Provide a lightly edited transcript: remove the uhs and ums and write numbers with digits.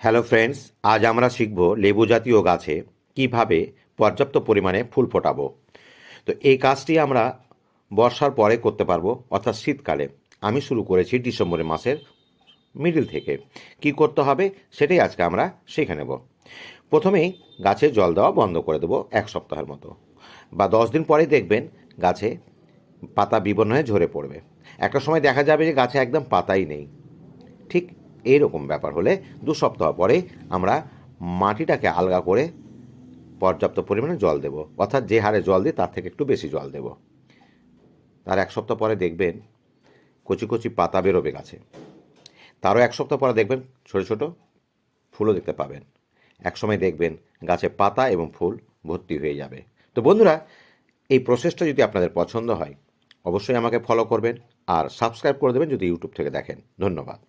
Hello friends, আজ আমরা শিখব লেবু জাতীয় গাছে কিভাবে পর্যাপ্ত পরিমাণে ফুল ফোটাবো। তো এই কাজটি আমরা বর্ষার পরে করতে পারবো, অর্থাৎ শীতকালে। আমি শুরু করেছি ডিসেম্বর মাসের মিডিল থেকে। কি করতে হবে সেটাই আজকে আমরা শিখে নেব। প্রথমেই গাছে জল দেওয়া বন্ধ করে দেবো 1 সপ্তাহের মতো, বা 10 দিন পরেই দেখবেন গাছে পাতা বিবর্ণ হয়ে ঝরে পড়বে। একটা সময় দেখা যাবে যে গাছে একদম পাতাই নেই। ঠিক এইরকম ব্যাপার হলে 2 সপ্তাহ পরে আমরা মাটিটাকে আলগা করে পর্যাপ্ত পরিমাণে জল দেব, অর্থাৎ যে হারে জল দিই তার থেকে একটু বেশি জল দেব। তার 1 সপ্তাহ পরে দেখবেন কচি কচি পাতা বেরোবে গাছে। তারও 1 সপ্তাহ পরে দেখবেন ছোটো ছোটো ফুলও দেখতে পাবেন। একসময় দেখবেন গাছে পাতা এবং ফুল ভর্তি হয়ে যাবে। তো বন্ধুরা, এই প্রসেসটা যদি আপনাদের পছন্দ হয় অবশ্যই আমাকে ফলো করবেন আর সাবস্ক্রাইব করে দেবেন যদি ইউটিউব থেকে দেখেন। ধন্যবাদ।